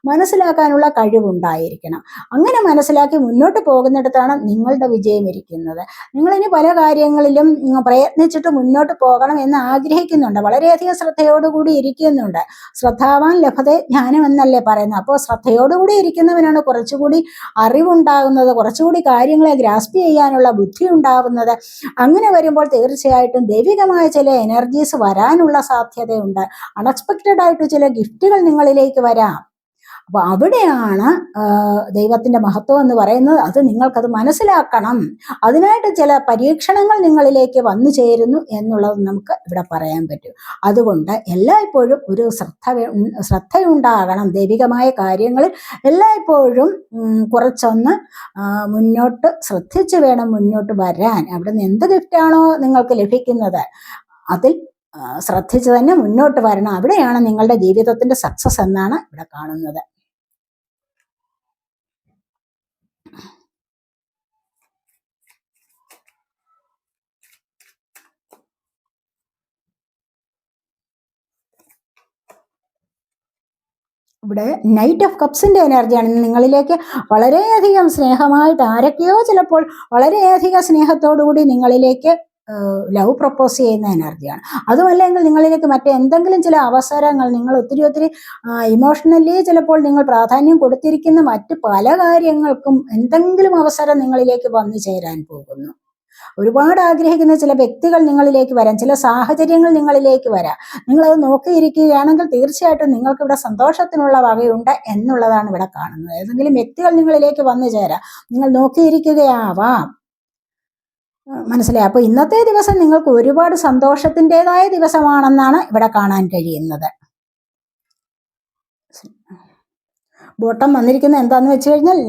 മനസ്സിലാക്കാനുള്ള കഴിവുണ്ടായിരിക്കണം. അങ്ങനെ മനസ്സിലാക്കി മുന്നോട്ട് പോകുന്നിടത്താണ് നിങ്ങളുടെ വിജയം ഇരിക്കുന്നത്. നിങ്ങളിനി പല കാര്യങ്ങളിലും പ്രയത്നിച്ചിട്ട് മുന്നോട്ട് പോകണം എന്ന് ആഗ്രഹിക്കുന്നുണ്ട്, വളരെയധികം ശ്രദ്ധയോടുകൂടി ഇരിക്കുന്നുണ്ട്. ശ്രദ്ധാവാൻ ലഭതേ ജ്ഞാനം എന്നല്ലേ പറയുന്നത്. അപ്പോൾ ശ്രദ്ധയോടുകൂടി ഇരിക്കുന്നവനാണ് കുറച്ചുകൂടി അറിവുണ്ടാകുന്നത്, കുറച്ചുകൂടി കാര്യങ്ങളെ ഗ്രാസ്പ് ചെയ്യാനുള്ള ബുദ്ധി ഉണ്ടാവുന്നത്. അങ്ങനെ വരുമ്പോൾ തീർച്ചയായിട്ടും ദൈവികമായ ചില എനർജീസ് വരാനുള്ള സാധ്യതയുണ്ട്. അൺഎക്സ്പെക്റ്റഡ് ആയിട്ട് ചില ഗിഫ്റ്റുകൾ നിങ്ങളിലേക്ക് വരാം. അപ്പൊ അവിടെയാണ് ദൈവത്തിന്റെ മഹത്വം എന്ന് പറയുന്നത്. അത് നിങ്ങൾക്കത് മനസ്സിലാക്കണം. അതിനായിട്ട് ചില പരീക്ഷണങ്ങൾ നിങ്ങളിലേക്ക് വന്നു ചേരുന്നു എന്നുള്ളത് നമുക്ക് ഇവിടെ പറയാൻ പറ്റും. അതുകൊണ്ട് എല്ലായ്പ്പോഴും ഒരു ശ്രദ്ധയുണ്ടാകണം. ദൈവികമായ കാര്യങ്ങളിൽ എല്ലായ്പ്പോഴും കുറച്ചൊന്ന് മുന്നോട്ട് ശ്രദ്ധിച്ചു വേണം മുന്നോട്ട് വരാൻ. അവിടെ നിന്ന് എന്ത് ഗിഫ്റ്റാണോ നിങ്ങൾക്ക് ലഭിക്കുന്നത് അതിൽ ശ്രദ്ധിച്ച് തന്നെ മുന്നോട്ട് വരണം. അവിടെയാണ് നിങ്ങളുടെ ജീവിതത്തിന്റെ സക്സസ് എന്നാണ് ഇവിടെ കാണുന്നത്. ഇവിടെ നൈറ്റ് ഓഫ് കപ്സിന്റെ എനർജിയാണ്. നിങ്ങളിലേക്ക് വളരെയധികം സ്നേഹമായിട്ട് ആരൊക്കെയോ ചിലപ്പോൾ വളരെയധികം സ്നേഹത്തോടുകൂടി നിങ്ങളിലേക്ക് ലവ് പ്രപ്പോസ് ചെയ്യുന്ന എനർജിയാണ്. അതുമല്ലെങ്കിൽ നിങ്ങളിലേക്ക് മറ്റെന്തെങ്കിലും ചില അവസരങ്ങൾ, നിങ്ങൾ ഒത്തിരി ഇമോഷണലി ചിലപ്പോൾ നിങ്ങൾ പ്രാധാന്യം കൊടുത്തിരിക്കുന്ന മറ്റ് പല കാര്യങ്ങൾക്കും എന്തെങ്കിലും അവസരം നിങ്ങളിലേക്ക് വന്നു ചേരാൻ പോകുന്നു. ഒരുപാട് ആഗ്രഹിക്കുന്ന ചില വ്യക്തികൾ നിങ്ങളിലേക്ക് വരാം, ചില സാഹചര്യങ്ങൾ നിങ്ങളിലേക്ക് വരാം. നിങ്ങളത് നോക്കിയിരിക്കുകയാണെങ്കിൽ തീർച്ചയായിട്ടും നിങ്ങൾക്ക് ഇവിടെ സന്തോഷത്തിനുള്ള വകയുണ്ട് എന്നുള്ളതാണ് ഇവിടെ കാണുന്നത്. ഏതെങ്കിലും വ്യക്തികൾ നിങ്ങളിലേക്ക് വന്നു ചേരാം, നിങ്ങൾ നോക്കിയിരിക്കുകയാവാം. മനസ്സിലായി? അപ്പൊ ഇന്നത്തെ ദിവസം നിങ്ങൾക്ക് ഒരുപാട് സന്തോഷത്തിൻ്റെതായ ദിവസമാണെന്നാണ് ഇവിടെ കാണാൻ കഴിയുന്നത്. ബോട്ടം വന്നിരിക്കുന്നത് എന്താന്ന് വെച്ച് കഴിഞ്ഞാൽ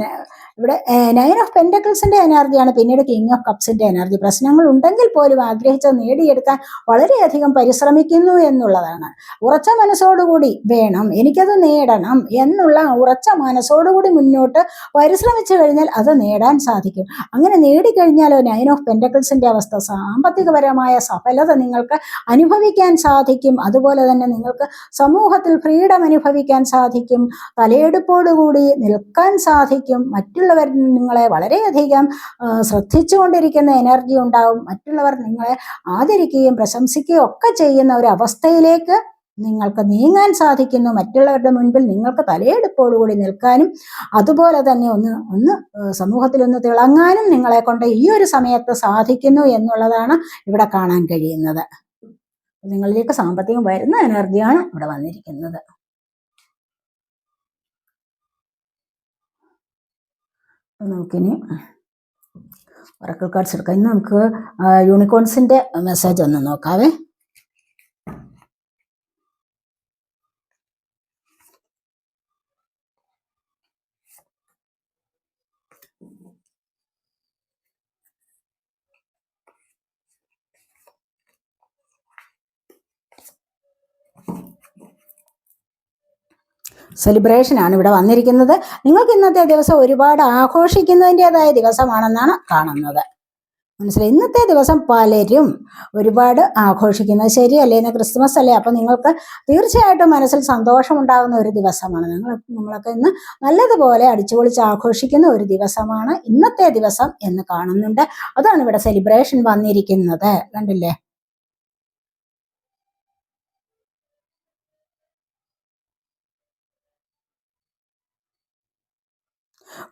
ഇവിടെ 9 ഓഫ് പെന്റക്കിൾസിന്റെ എനർജിയാണ്. പിന്നീട് കിങ് ഓഫ് കപ്സിന്റെ എനർജി. പ്രശ്നങ്ങൾ ഉണ്ടെങ്കിൽ പോലും ആഗ്രഹിച്ചത് നേടിയെടുക്കാൻ വളരെയധികം പരിശ്രമിക്കുന്നു എന്നുള്ളതാണ്. ഉറച്ച മനസ്സോടുകൂടി വേണം, എനിക്കത് നേടണം എന്നുള്ള ഉറച്ച മനസ്സോടുകൂടി മുന്നോട്ട് പരിശ്രമിച്ചു കഴിഞ്ഞാൽ അത് നേടാൻ സാധിക്കും. അങ്ങനെ നേടിക്കഴിഞ്ഞാലോ 9 ഓഫ് പെന്റക്കിൾസിന്റെ അവസ്ഥ, സാമ്പത്തികപരമായ സഫലത നിങ്ങൾക്ക് അനുഭവിക്കാൻ സാധിക്കും. അതുപോലെ തന്നെ നിങ്ങൾക്ക് സമൂഹത്തിൽ ഫ്രീഡം അനുഭവിക്കാൻ സാധിക്കും, തലയെടുപ്പോടുകൂടി നിൽക്കാൻ സാധിക്കും. മറ്റുള്ളവർ നിങ്ങളെ വളരെയധികം ശ്രദ്ധിച്ചുകൊണ്ടിരിക്കുന്ന എനർജി ഉണ്ടാവും. മറ്റുള്ളവർ നിങ്ങളെ ആദരിക്കുകയും പ്രശംസിക്കുകയും ഒക്കെ ചെയ്യുന്ന ഒരു അവസ്ഥയിലേക്ക് നിങ്ങൾക്ക് നീങ്ങാൻ സാധിക്കുന്നു. മറ്റുള്ളവരുടെ മുൻപിൽ നിങ്ങൾക്ക് തലയെടുപ്പോടുകൂടി നിൽക്കാനും അതുപോലെ തന്നെ ഒന്ന് സമൂഹത്തിൽ തിളങ്ങാനും നിങ്ങളെ കൊണ്ട് ഈ ഒരു സമയത്ത് സാധിക്കുന്നു എന്നുള്ളതാണ് ഇവിടെ കാണാൻ കഴിയുന്നത്. നിങ്ങളിലേക്ക് സാമ്പത്തികം വരുന്ന എനർജിയാണ് ഇവിടെ വന്നിരിക്കുന്നത്. നമുക്കിനി ഒറക്കിൾ കാർഡ്സ് എടുക്കാം. ഇന്ന് നമുക്ക് യൂണിക്കോൺസിന്റെ മെസ്സേജ് ഒന്ന് നോക്കാവേ. സെലിബ്രേഷനാണ് ഇവിടെ വന്നിരിക്കുന്നത്. നിങ്ങൾക്ക് ഇന്നത്തെ ദിവസം ഒരുപാട് ആഘോഷിക്കുന്നതിൻ്റെതായ ദിവസമാണെന്നാണ് കാണുന്നത്. മനസ്സിലായി? ഇന്നത്തെ ദിവസം പലരും ഒരുപാട് ആഘോഷിക്കുന്നത് ശരിയല്ലേ? ഇന്ന് ക്രിസ്മസ് അല്ലേ? അപ്പം നിങ്ങൾക്ക് തീർച്ചയായിട്ടും മനസ്സിൽ സന്തോഷം ഉണ്ടാകുന്ന ഒരു ദിവസമാണ്. നമ്മളൊക്കെ ഇന്ന് നല്ലതുപോലെ അടിച്ചുപൊളിച്ച് ആഘോഷിക്കുന്ന ഒരു ദിവസമാണ് ഇന്നത്തെ ദിവസം എന്ന് കാണുന്നുണ്ട്. അതാണ് ഇവിടെ സെലിബ്രേഷൻ വന്നിരിക്കുന്നത്. കണ്ടില്ലേ?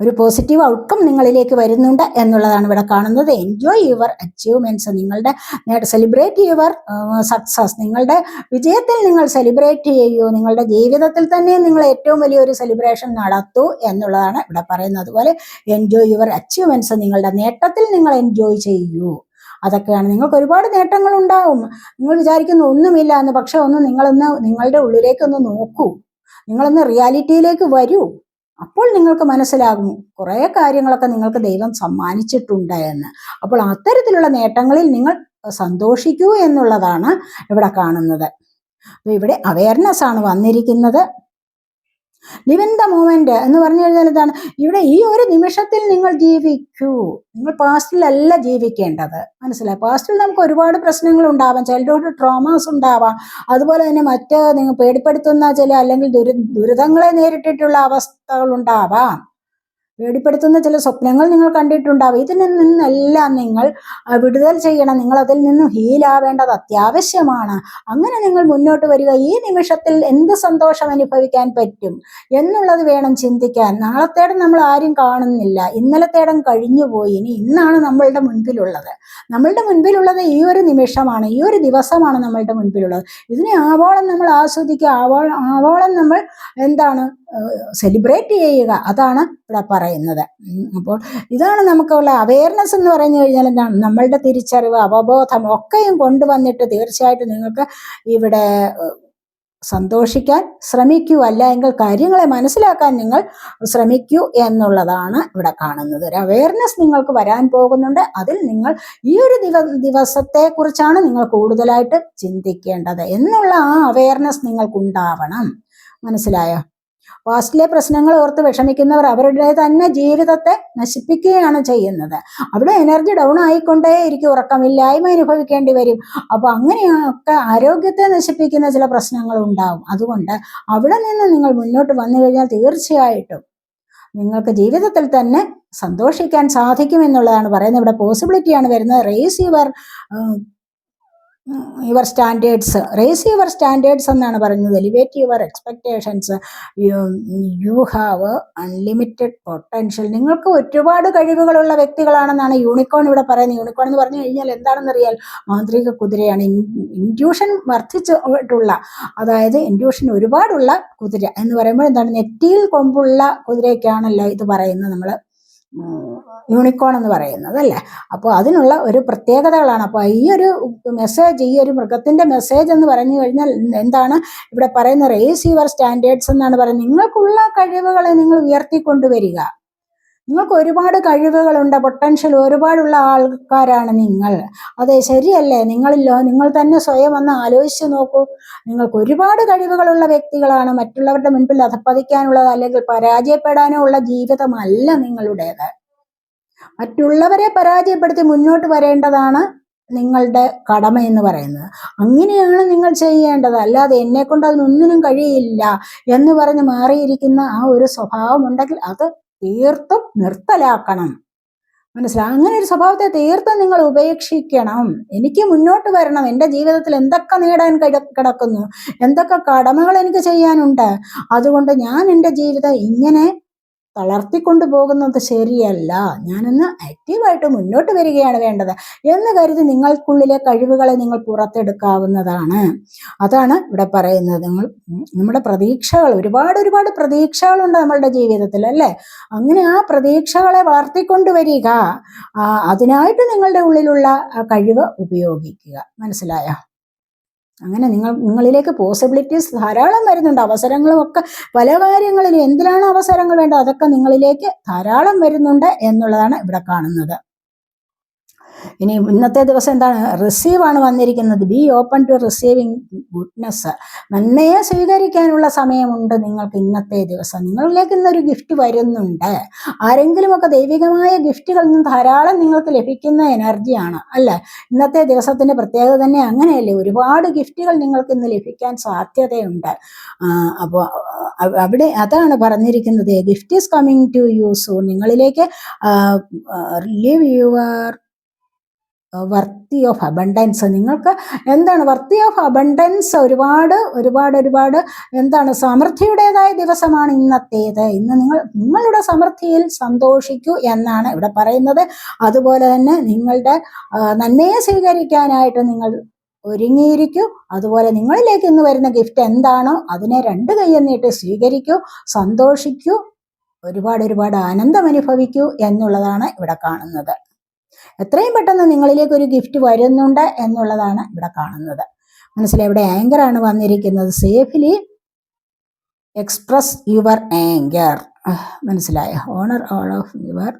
ഒരു പോസിറ്റീവ് ഔട്ട്കം നിങ്ങളിലേക്ക് വരുന്നുണ്ട് എന്നുള്ളതാണ് ഇവിടെ കാണുന്നത്. എൻജോയ് യുവർ അച്ചീവ്മെന്റ്സ്, നിങ്ങളുടെ സെലിബ്രേറ്റ് യുവർ സക്സസ്, നിങ്ങളുടെ വിജയത്തിൽ നിങ്ങൾ സെലിബ്രേറ്റ് ചെയ്യൂ. നിങ്ങളുടെ ജീവിതത്തിൽ തന്നെ നിങ്ങൾ ഏറ്റവും വലിയൊരു സെലിബ്രേഷൻ നടത്തൂ എന്നുള്ളതാണ് ഇവിടെ പറയുന്നത്. അതുപോലെ എൻജോയ് യുവർ അച്ചീവ്മെന്റ്സ്, നിങ്ങളുടെ നേട്ടത്തിൽ നിങ്ങൾ എൻജോയ് ചെയ്യൂ. അതൊക്കെയാണ്. നിങ്ങൾക്ക് ഒരുപാട് നേട്ടങ്ങൾ ഉണ്ടാവും. നിങ്ങൾ വിചാരിക്കുന്നു ഒന്നുമില്ല എന്ന്, പക്ഷെ നിങ്ങളൊന്ന് നിങ്ങളുടെ ഉള്ളിലേക്കൊന്ന് നോക്കൂ, നിങ്ങളൊന്ന് റിയാലിറ്റിയിലേക്ക് വരൂ. അപ്പോൾ നിങ്ങൾക്ക് മനസ്സിലാകും കുറേ കാര്യങ്ങളൊക്കെ നിങ്ങൾക്ക് ദൈവം സമ്മാനിച്ചിട്ടുണ്ട് എന്ന്. അപ്പോൾ അത്തരത്തിലുള്ള നേട്ടങ്ങളിൽ നിങ്ങൾ സന്തോഷിക്കൂ എന്നുള്ളതാണ് ഇവിടെ കാണുന്നത്. അപ്പോൾ ഇവിടെ അവയർനെസ് ആണ് വന്നിരിക്കുന്നത്. ലിവ് ഇൻ ദ മൂമെന്റ് എന്ന് പറഞ്ഞു കഴിഞ്ഞാൽ ഇതാണ്, ഇവിടെ ഈ ഒരു നിമിഷത്തിൽ നിങ്ങൾ ജീവിക്കൂ. നിങ്ങൾ പാസ്റ്റിലല്ല ജീവിക്കേണ്ടത്. മനസ്സിലായി? പാസ്റ്റിൽ നമുക്ക് ഒരുപാട് പ്രശ്നങ്ങൾ ഉണ്ടാവാം, ചൈൽഡ്ഹുഡ് ട്രോമാസ് ഉണ്ടാവാം, അതുപോലെ തന്നെ മറ്റ് നിങ്ങൾ പേടിപ്പെടുത്തുന്ന ചില അല്ലെങ്കിൽ ദുരിതങ്ങളെ നേരിട്ടിട്ടുള്ള അവസ്ഥകൾ ഉണ്ടാവാം, പേടിപ്പെടുത്തുന്ന ചില സ്വപ്നങ്ങൾ നിങ്ങൾ കണ്ടിട്ടുണ്ടാവും. ഇതിൽ നിന്നെല്ലാം നിങ്ങൾ വിടുതൽ ചെയ്യണം. നിങ്ങൾ അതിൽ നിന്നും ഹീലാവേണ്ടത് അത്യാവശ്യമാണ്. അങ്ങനെ നിങ്ങൾ മുന്നോട്ട് വരിക. ഈ നിമിഷത്തിൽ എന്ത് സന്തോഷം അനുഭവിക്കാൻ പറ്റും എന്നുള്ളത് വേണം ചിന്തിക്കാൻ. നാളത്തേടം നമ്മൾ ആരും കാണുന്നില്ല, ഇന്നലത്തേടം കഴിഞ്ഞുപോയി. ഇനി ഇന്നാണ് നമ്മളുടെ മുൻപിലുള്ളത്. നമ്മളുടെ മുൻപിലുള്ളത് ഈ ഒരു നിമിഷമാണ്, ഈ ഒരു ദിവസമാണ് നമ്മളുടെ മുൻപിലുള്ളത്. ഇതിനെ ആവോളം നമ്മൾ ആസ്വദിക്കുക, ആവോളം നമ്മൾ എന്താണ് സെലിബ്രേറ്റ് ചെയ്യുക. അതാണ് ഇവിടെ പറയുന്നത്. അപ്പോൾ ഇതാണ് നമുക്കുള്ള അവയർനെസ് എന്ന് പറഞ്ഞു കഴിഞ്ഞാൽ എന്താണ്, നമ്മളുടെ തിരിച്ചറിവ്, അവബോധം ഒക്കെയും കൊണ്ടുവന്നിട്ട് തീർച്ചയായിട്ടും നിങ്ങൾക്ക് ഇവിടെ സന്തോഷിക്കാൻ ശ്രമിക്കൂ, അല്ല എങ്കിൽ കാര്യങ്ങളെ മനസ്സിലാക്കാൻ നിങ്ങൾ ശ്രമിക്കൂ എന്നുള്ളതാണ് ഇവിടെ കാണുന്നത്. ഒരു അവയർനെസ് നിങ്ങൾക്ക് വരാൻ പോകുന്നുണ്ട്. അതിൽ നിങ്ങൾ ഈ ഒരു ദിവസത്തെ കുറിച്ചാണ് നിങ്ങൾ കൂടുതലായിട്ട് ചിന്തിക്കേണ്ടത് എന്നുള്ള ആ അവയർനെസ് നിങ്ങൾക്കുണ്ടാവണം. മനസ്സിലായോ? പാസ്റ്റിലെ പ്രശ്നങ്ങൾ ഓർത്ത് വിഷമിക്കുന്നവർ അവരുടെ തന്നെ ജീവിതത്തെ നശിപ്പിക്കുകയാണ് ചെയ്യുന്നത്. അവിടെ എനർജി ഡൗൺ ആയിക്കൊണ്ടേയിരിക്കും, ഉറക്കമില്ലായ്മ അനുഭവിക്കേണ്ടി വരും. അപ്പൊ അങ്ങനെയൊക്കെ ആരോഗ്യത്തെ നശിപ്പിക്കുന്ന ചില പ്രശ്നങ്ങൾ ഉണ്ടാവും. അതുകൊണ്ട് അവിടെ നിന്ന് നിങ്ങൾ മുന്നോട്ട് വന്നു കഴിഞ്ഞാൽ തീർച്ചയായിട്ടും നിങ്ങൾക്ക് ജീവിതത്തിൽ തന്നെ സന്തോഷിക്കാൻ സാധിക്കും എന്നുള്ളതാണ് പറയുന്നത്. ഇവിടെ പോസിബിലിറ്റിയാണ് വരുന്നത്. Raise your standards, raise your standards എന്നാണ് പറയുന്നത്. Elevate your expectations, you have unlimited potential. നിങ്ങൾക്ക് ഒരുപാട് കഴിവുകളുള്ള വ്യക്തികളാണെന്നാണ് യൂണിക്കോൺ ഇവിടെ പറയുന്നത്. യൂണിക്കോൺ എന്ന് പറഞ്ഞു കഴിഞ്ഞാൽ എന്താണെന്നറിയാൽ, മാന്ത്രിക കുതിരയാണ്. ഇൻഡ്യൂഷൻ വർദ്ധിച്ചിട്ടുള്ള, അതായത് ഇൻഡ്യൂഷൻ ഒരുപാടുള്ള കുതിര എന്ന് പറയുമ്പോൾ എന്താണ്, നെറ്റിയിൽ കൊമ്പുള്ള കുതിരയ്ക്കാണല്ലോ ഇത് പറയുന്നത് നമ്മൾ യൂണിക്കോൺ എന്ന് പറയുന്നത് അല്ലേ. അപ്പോൾ അതിനുള്ള ഒരു പ്രത്യേകതകളാണ്. അപ്പോൾ ഈ ഒരു മെസ്സേജ്, ഈ ഒരു മൃഗത്തിന്റെ മെസ്സേജ് എന്ന് പറഞ്ഞു കഴിഞ്ഞാൽ എന്താണ് ഇവിടെ പറയുന്നത്, റേസ് യുവർ സ്റ്റാൻഡേർഡ്സ് എന്നാണ് പറയുന്നത്. നിങ്ങൾക്കുള്ള കഴിവുകളെ നിങ്ങൾ ഉയർത്തിക്കൊണ്ടുവരിക. നിങ്ങൾക്ക് ഒരുപാട് കഴിവുകളുണ്ട്, പൊട്ടൻഷ്യൽ ഒരുപാടുള്ള ആൾക്കാരാണ് നിങ്ങൾ. അതെ, ശരിയല്ലേ? നിങ്ങൾ തന്നെ സ്വയം ഒന്ന് ആലോചിച്ച് നോക്കൂ. നിങ്ങൾക്ക് ഒരുപാട് കഴിവുകളുള്ള വ്യക്തികളാണ്. മറ്റുള്ളവരുടെ മുൻപിൽ അധപ്പതിക്കാനുള്ളത് അല്ലെങ്കിൽ പരാജയപ്പെടാനോ ഉള്ള ജീവിതമല്ല നിങ്ങളുടേത്. മറ്റുള്ളവരെ പരാജയപ്പെടുത്തി മുന്നോട്ട് വരേണ്ടതാണ് നിങ്ങളുടെ കടമ എന്ന് പറയുന്നത്. അങ്ങനെയാണ് നിങ്ങൾ ചെയ്യേണ്ടത്. അല്ലാതെ എന്നെ കൊണ്ട് അതിനൊന്നിനും കഴിയില്ല എന്ന് പറഞ്ഞ് മാറിയിരിക്കുന്ന ആ ഒരു സ്വഭാവം ഉണ്ടെങ്കിൽ അത് തീർത്തും നിർത്തലാക്കണം. മനസ്സിലാവും? അങ്ങനെ ഒരു സ്വഭാവത്തെ തീർത്തും നിങ്ങൾ ഉപേക്ഷിക്കണം. എനിക്ക് മുന്നോട്ട് വരണം, എൻ്റെ ജീവിതത്തിൽ എന്തൊക്കെ നേടാൻ കിടക്കുന്നു, എന്തൊക്കെ കടമകൾ എനിക്ക് ചെയ്യാനുണ്ട്, അതുകൊണ്ട് ഞാൻ എൻ്റെ ജീവിതം ഇങ്ങനെ തളർത്തിക്കൊണ്ടു പോകുന്നത് ശരിയല്ല. ഞാനൊന്ന് ആക്റ്റീവായിട്ട് മുന്നോട്ട് വരികയാണ് വേണ്ടത് എന്ന് കരുതി നിങ്ങൾക്കുള്ളിലെ കഴിവുകളെ നിങ്ങൾ പുറത്തെടുക്കാവുന്നതാണ്. അതാണ് ഇവിടെ പറയുന്നത്. നമ്മുടെ പ്രതീക്ഷകൾ, ഒരുപാട് പ്രതീക്ഷകളുണ്ട് നമ്മളുടെ ജീവിതത്തിൽ, അല്ലേ? അങ്ങനെ ആ പ്രതീക്ഷകളെ വളർത്തിക്കൊണ്ടുവരിക. അതിനായിട്ട് നിങ്ങളുടെ ഉള്ളിലുള്ള കഴിവ് ഉപയോഗിക്കുക. മനസ്സിലായോ? അങ്ങനെ നിങ്ങളിലേക്ക് പോസിബിലിറ്റീസ് ധാരാളം വരുന്നുണ്ട്. അവസരങ്ങളും ഒക്കെ പല കാര്യങ്ങളിലും എന്തിനാണ് അവസരങ്ങൾ വേണ്ടത് അതൊക്കെ നിങ്ങളിലേക്ക് ധാരാളം വരുന്നുണ്ട് എന്നുള്ളതാണ് ഇവിടെ കാണുന്നത്. ഇനി ഇന്നത്തെ ദിവസം എന്താണ്? റിസീവ് ആണ് വന്നിരിക്കുന്നത്. Be open to receiving goodness. നന്മയെ സ്വീകരിക്കാനുള്ള സമയമുണ്ട് നിങ്ങൾക്ക് ഇന്നത്തെ ദിവസം. നിങ്ങളിലേക്ക് ഇന്നൊരു ഗിഫ്റ്റ് വരുന്നുണ്ട്. ആരെങ്കിലുമൊക്കെ ദൈവികമായ ഗിഫ്റ്റുകളിൽ നിന്ന് ധാരാളം നിങ്ങൾക്ക് ലഭിക്കുന്ന എനർജിയാണ്, അല്ലേ? ഇന്നത്തെ ദിവസത്തിന്റെ പ്രത്യേകത തന്നെ അങ്ങനെയല്ലേ? ഒരുപാട് ഗിഫ്റ്റുകൾ നിങ്ങൾക്ക് ഇന്ന് ലഭിക്കാൻ സാധ്യതയുണ്ട്. അപ്പോൾ അവിടെ അതാണ് പറഞ്ഞിരിക്കുന്നത്. Gift is coming to you soon. നിങ്ങളിലേക്ക് live your worthy of abundance. നിങ്ങൾക്ക് എന്താണ് വർത്തി ഓഫ് അബണ്ടൻസ്? ഒരുപാട് എന്താണ് സമൃദ്ധിയുടേതായ ദിവസമാണ് ഇന്നത്തേത്. ഇന്ന് നിങ്ങളുടെ സമൃദ്ധിയിൽ സന്തോഷിക്കൂ എന്നാണ് ഇവിടെ പറയുന്നത്. അതുപോലെ തന്നെ നിങ്ങളുടെ നന്മയെ സ്വീകരിക്കാനായിട്ട് നിങ്ങൾ ഒരുങ്ങിയിരിക്കൂ. അതുപോലെ നിങ്ങളിലേക്ക് ഇന്ന് വരുന്ന ഗിഫ്റ്റ് എന്താണോ അതിനെ 2 കൈയ്യും നീട്ടി സ്വീകരിക്കൂ, സന്തോഷിക്കൂ, ഒരുപാട് ആനന്ദം അനുഭവിക്കൂ എന്നുള്ളതാണ് ഇവിടെ കാണുന്നത്. എത്രയും പെട്ടെന്ന് നിങ്ങളിലേക്ക് ഒരു ഗിഫ്റ്റ് വരുന്നുണ്ട് എന്നുള്ളതാണ് ഇവിടെ കാണുന്നത്. മനസ്സിലായി? ഇവിടെ ആങ്കറാണ് വന്നിരിക്കുന്നത്. Safely express your anchor. മനസ്സിലായ? Honour all of your.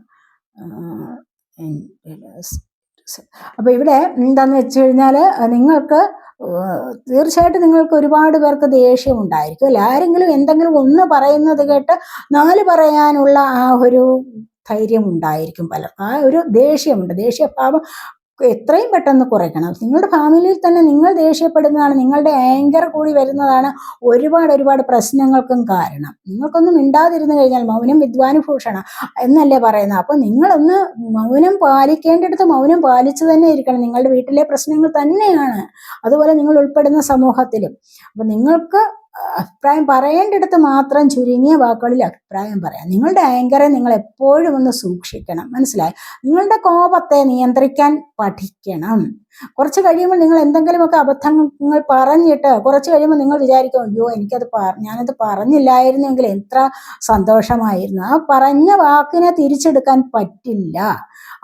അപ്പോൾ ഇവിടെ എന്താന്ന് വെച്ച് കഴിഞ്ഞാൽ നിങ്ങൾക്ക് തീർച്ചയായിട്ടും നിങ്ങൾക്ക് ഒരുപാട് പേർക്ക് ദേഷ്യം ഉണ്ടായിരിക്കും, അല്ലെ? ആരെങ്കിലും എന്തെങ്കിലും ഒന്ന് പറയുന്നത് കേട്ട് 4 പറയാനുള്ള ആ ഒരു ധൈര്യം ഉണ്ടായിരിക്കും പലർക്കും. ആ ഒരു ദേഷ്യമുണ്ട്. ദേഷ്യഭാവം എത്രയും പെട്ടെന്ന് കുറയ്ക്കണം. നിങ്ങളുടെ ഫാമിലിയിൽ തന്നെ നിങ്ങൾ ദേഷ്യപ്പെടുന്നതാണ്, നിങ്ങളുടെ ആങ്കർ കൂടി വരുന്നതാണ് ഒരുപാട് പ്രശ്നങ്ങൾക്കും കാരണം. നിങ്ങൾക്കൊന്നും മിണ്ടാതിരുന്നു കഴിഞ്ഞാൽ മൗനം വിദ്വാനുഭൂഷണം എന്നല്ലേ പറയുന്നത്. അപ്പോൾ നിങ്ങളൊന്ന് മൗനം പാലിക്കേണ്ടിടത്ത് മൗനം പാലിച്ചു തന്നെ ഇരിക്കണം. നിങ്ങളുടെ വീട്ടിലെ പ്രശ്നങ്ങൾ തന്നെയാണ്, അതുപോലെ നിങ്ങൾ ഉൾപ്പെടുന്ന സമൂഹത്തിലും. അപ്പോൾ നിങ്ങൾക്ക് അഭിപ്രായം പറയേണ്ടിടത്ത് മാത്രം ചുരുങ്ങിയ വാക്കുകളിൽ അഭിപ്രായം പറയാം. നിങ്ങളുടെ ആങ്കറെ നിങ്ങൾ എപ്പോഴും ഒന്ന് സൂക്ഷിക്കണം. മനസ്സിലായി? നിങ്ങളുടെ കോപത്തെ നിയന്ത്രിക്കാൻ പഠിക്കണം. കുറച്ച് കഴിയുമ്പോൾ നിങ്ങൾ എന്തെങ്കിലുമൊക്കെ അബദ്ധങ്ങൾ പറഞ്ഞിട്ട് കുറച്ച് കഴിയുമ്പോൾ നിങ്ങൾ വിചാരിക്കും, അയ്യോ ഞാനത് പറഞ്ഞില്ലായിരുന്നെങ്കിൽ എത്ര സന്തോഷമായിരുന്നു. ആ പറഞ്ഞ വാക്കിനെ തിരിച്ചെടുക്കാൻ പറ്റില്ല.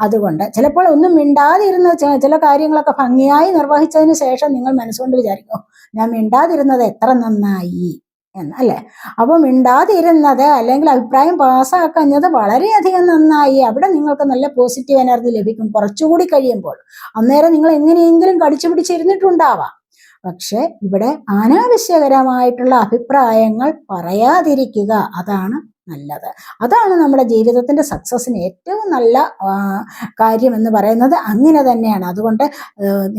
അതുകൊണ്ട് ചിലപ്പോൾ ഒന്നും മിണ്ടാതിരുന്ന ചില കാര്യങ്ങളൊക്കെ ഭംഗിയായി നിർവഹിച്ചതിന് ശേഷം നിങ്ങൾ മനസ്സുകൊണ്ട് വിചാരിക്കും, ഞാൻ മിണ്ടാതിരുന്നത് എത്ര നന്നായി എന്ന്, അല്ലേ? അപ്പോൾ മിണ്ടാതിരുന്നത് അല്ലെങ്കിൽ അഭിപ്രായം പാസ്സാക്കുന്നത് വളരെയധികം നന്നായി. അവിടെ നിങ്ങൾക്ക് നല്ല പോസിറ്റീവ് എനർജി ലഭിക്കും കുറച്ചുകൂടി കഴിയുമ്പോൾ. അന്നേരം നിങ്ങൾ എങ്ങനെയെങ്കിലും കടിച്ചു പിടിച്ചിരുന്നിട്ടുണ്ടാവാം. പക്ഷെ ഇവിടെ അനാവശ്യകരമായിട്ടുള്ള അഭിപ്രായങ്ങൾ പറയാതിരിക്കുക, അതാണ് നല്ലത്. അതാണ് നമ്മുടെ ജീവിതത്തിന്റെ സക്സസിന് ഏറ്റവും നല്ല കാര്യം എന്ന് പറയുന്നത്. അങ്ങനെ തന്നെയാണ്. അതുകൊണ്ട്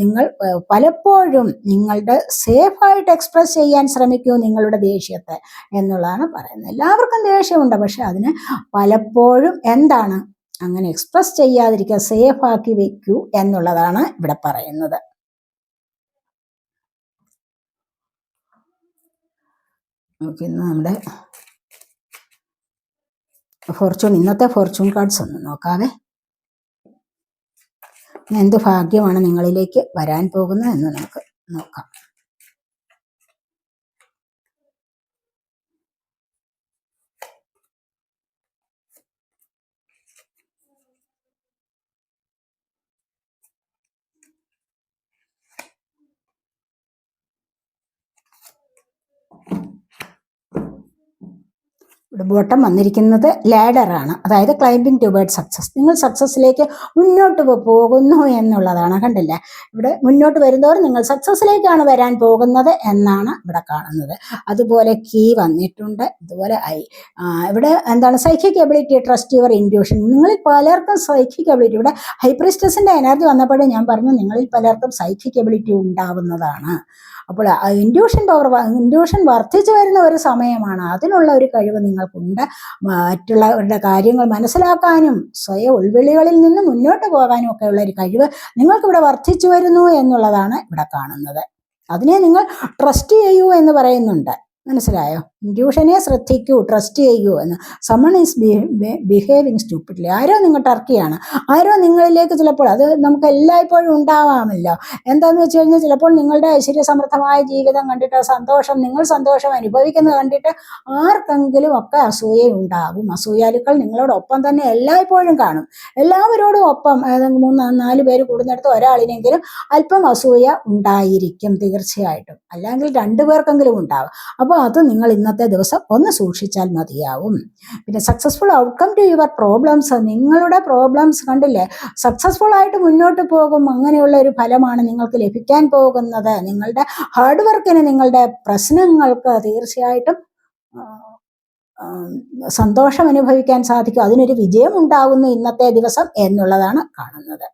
നിങ്ങൾ പലപ്പോഴും നിങ്ങളുടെ സേഫായിട്ട് എക്സ്പ്രസ് ചെയ്യാൻ ശ്രമിക്കൂ നിങ്ങളുടെ ദേഷ്യത്തെ എന്നുള്ളതാണ് പറയുന്നത്. എല്ലാവർക്കും ദേഷ്യമുണ്ട്, പക്ഷെ അതിന് പലപ്പോഴും എന്താണ് അങ്ങനെ എക്സ്പ്രസ് ചെയ്യാതിരിക്കുക, സേഫാക്കി വെക്കൂ എന്നുള്ളതാണ് ഇവിടെ പറയുന്നത്. ഇന്ന് നമ്മുടെ ഇന്നത്തെ ഫോർച്യൂൺ കാർഡ്സ് ഒന്ന് നോക്കാവേ. എന്ത് ഭാഗ്യമാണ് നിങ്ങളിലേക്ക് വരാൻ പോകുന്നത് എന്ന് നമുക്ക് നോക്കാം. ഇവിടെ ബോട്ടം വന്നിരിക്കുന്നത് ലാഡറാണ്, അതായത് ക്ലൈംബിംഗ് ടുവേർഡ് സക്സസ്. നിങ്ങൾ സക്സസ്സിലേക്ക് മുന്നോട്ട് പോകുന്നു എന്നുള്ളതാണ്. കണ്ടില്ലേ? ഇവിടെ മുന്നോട്ട് വരുന്നവർ നിങ്ങൾ സക്സസ്സിലേക്കാണ് വരാൻ പോകുന്നത് എന്നാണ് ഇവിടെ കാണുന്നത്. അതുപോലെ കീ വന്നിട്ടുണ്ട്. ഇതുപോലെ ഇവിടെ എന്താണ് psychic ability, trust your intuition. നിങ്ങളിൽ പലർക്കും സൈക്കിക് എബിലിറ്റി, ഇവിടെ ഹൈപ്രിസ്റ്റസിന്റെ എനർജി വന്നപ്പോഴും ഞാൻ പറഞ്ഞു നിങ്ങളിൽ പലർക്കും സൈക്കിക് എബിലിറ്റി ഉണ്ടാവുന്നതാണ്. അപ്പോൾ ഇൻറ്റ്യൂഷൻ വർദ്ധിച്ചു വരുന്ന ഒരു സമയമാണ്. അതിനുള്ള ഒരു കഴിവ് നിങ്ങൾക്കുണ്ട്. മറ്റുള്ളവരുടെ കാര്യങ്ങൾ മനസ്സിലാക്കാനും സ്വയം ഉൾവിളികളിൽ നിന്ന് മുന്നോട്ട് പോകാനും ഒക്കെ ഉള്ള ഒരു കഴിവ് നിങ്ങൾക്കിവിടെ വർദ്ധിച്ചു വരുന്നു എന്നുള്ളതാണ് ഇവിടെ കാണുന്നത്. അതിനെ നിങ്ങൾ ട്രസ്റ്റ് ചെയ്യൂ എന്ന് പറയുന്നുണ്ട്. മനസ്സിലായോ? ഇൻറ്റ്യൂഷനെ ശ്രദ്ധിക്കൂ, ട്രസ്റ്റ് ചെയ്യൂ എന്ന്. Someone is behaving stupidly. ആരോ നിങ്ങൾ ടർക്കിയാണ്, ആരോ നിങ്ങളിലേക്ക് ചിലപ്പോൾ, അത് നമുക്ക് എല്ലായ്പ്പോഴും ഉണ്ടാവാമല്ലോ. എന്താണെന്ന് വെച്ച് കഴിഞ്ഞാൽ ചിലപ്പോൾ നിങ്ങളുടെ ഐശ്വര്യസമൃദ്ധമായ ജീവിതം കണ്ടിട്ട് സന്തോഷം, നിങ്ങൾ സന്തോഷം അനുഭവിക്കുന്നത് കണ്ടിട്ട് ആർക്കെങ്കിലും ഒക്കെ അസൂയ ഉണ്ടാകും. അസൂയാലുക്കൾ നിങ്ങളോടൊപ്പം തന്നെ എല്ലായ്പ്പോഴും കാണും. എല്ലാവരോടും ഒപ്പം, ഏതെങ്കിലും 3-4 പേര് കൂടുന്നിടത്ത് ഒരാളിനെങ്കിലും അല്പം അസൂയ ഉണ്ടായിരിക്കും തീർച്ചയായിട്ടും, അല്ലെങ്കിൽ 2 പേർക്കെങ്കിലും ഉണ്ടാവും. അപ്പോൾ അത് നിങ്ങൾ ഇന്നത്തെ ദിവസം ഒന്ന് സൂക്ഷിച്ചാൽ മതിയാവും. പിന്നെ successful outcome to your problems. നിങ്ങളുടെ പ്രോബ്ലംസ് കണ്ടില്ലേ, സക്സസ്ഫുൾ ആയിട്ട് മുന്നോട്ട് പോകും. അങ്ങനെയുള്ള ഒരു ഫലമാണ് നിങ്ങൾക്ക് ലഭിക്കാൻ പോകുന്നത്. നിങ്ങളുടെ ഹാർഡ് വർക്കിന്, നിങ്ങളുടെ പ്രശ്നങ്ങൾക്ക് തീർച്ചയായിട്ടും സന്തോഷം അനുഭവിക്കാൻ സാധിക്കും. അതിനൊരു വിജയം ഉണ്ടാകുന്നു ഇന്നത്തെ ദിവസം എന്നുള്ളതാണ് കാണുന്നത്.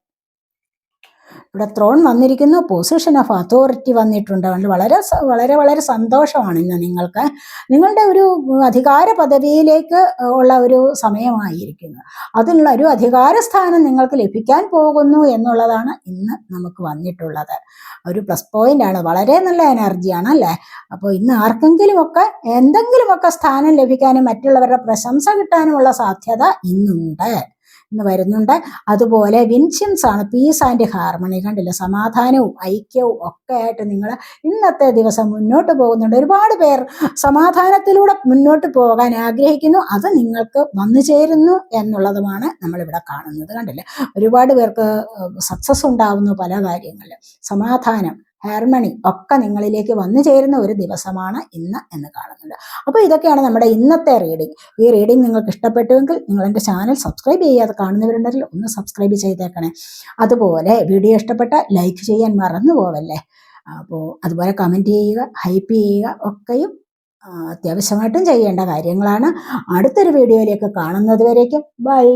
ഇവിടെ ത്രോൺ വന്നിരിക്കുന്നു, പൊസിഷൻ ഓഫ് അതോറിറ്റി വന്നിട്ടുണ്ട്. വളരെ വളരെ വളരെ സന്തോഷമാണ് ഇന്ന് നിങ്ങൾക്ക്. നിങ്ങളുടെ ഒരു അധികാര പദവിയിലേക്ക് ഉള്ള ഒരു സമയമായിരിക്കുന്നു. അതിനുള്ള ഒരു അധികാര സ്ഥാനം നിങ്ങൾക്ക് ലഭിക്കാൻ പോകുന്നു എന്നുള്ളതാണ് ഇന്ന് നമുക്ക് വന്നിട്ടുള്ളത്. ഒരു പ്ലസ് പോയിന്റ് ആണ്, വളരെ നല്ല എനർജിയാണ് അല്ലേ. അപ്പോൾ ഇന്ന് ആർക്കെങ്കിലുമൊക്കെ എന്തെങ്കിലുമൊക്കെ സ്ഥാനം ലഭിക്കാനും മറ്റുള്ളവരുടെ പ്രശംസ കിട്ടാനുമുള്ള സാധ്യത ഇന്ന് വരുന്നുണ്ട്. അതുപോലെ വിൻഷ്യൻസ് ആണ്, പീസ് ആൻഡ് ഹാർമണി. കണ്ടില്ല, സമാധാനവും ഐക്യവും ഒക്കെ ആയിട്ട് നിങ്ങൾ ഇന്നത്തെ ദിവസം മുന്നോട്ട് പോകുന്നുണ്ട്. ഒരുപാട് പേർ സമാധാനത്തിലൂടെ മുന്നോട്ട് പോകാൻ ആഗ്രഹിക്കുന്നു. അത് നിങ്ങൾക്ക് വന്നു ചേരുന്നു എന്നുള്ളതുമാണ് നമ്മളിവിടെ കാണുന്നത്. കണ്ടില്ലേ, ഒരുപാട് പേർക്ക് സക്സസ് ഉണ്ടാവുന്നു പല കാര്യങ്ങളിലും. സമാധാനം, ഹാർമണി ഒക്കെ നിങ്ങളിലേക്ക് വന്നു ചേരുന്ന ഒരു ദിവസമാണ് ഇന്ന് എന്ന് കാണുന്നുണ്ട്. അപ്പോൾ ഇതൊക്കെയാണ് നമ്മുടെ ഇന്നത്തെ റീഡിംഗ്. ഈ റീഡിംഗ് നിങ്ങൾക്ക് ഇഷ്ടപ്പെട്ടുവെങ്കിൽ നിങ്ങൾ എൻ്റെ ചാനൽ സബ്സ്ക്രൈബ് ചെയ്യാതെ കാണുന്നവരുണ്ടെങ്കിൽ ഒന്ന് സബ്സ്ക്രൈബ് ചെയ്തേക്കണേ. അതുപോലെ വീഡിയോ ഇഷ്ടപ്പെട്ട ലൈക്ക് ചെയ്യാൻ മറന്നു പോവല്ലേ. അപ്പോൾ അതുപോലെ കമൻറ്റ് ചെയ്യുക, ഹൈപ്പ് ചെയ്യുക, ഒക്കെയും അത്യാവശ്യമായിട്ടും ചെയ്യേണ്ട കാര്യങ്ങളാണ്. അടുത്തൊരു വീഡിയോയിലേക്ക് കാണുന്നത് വരേക്കും ബൈ.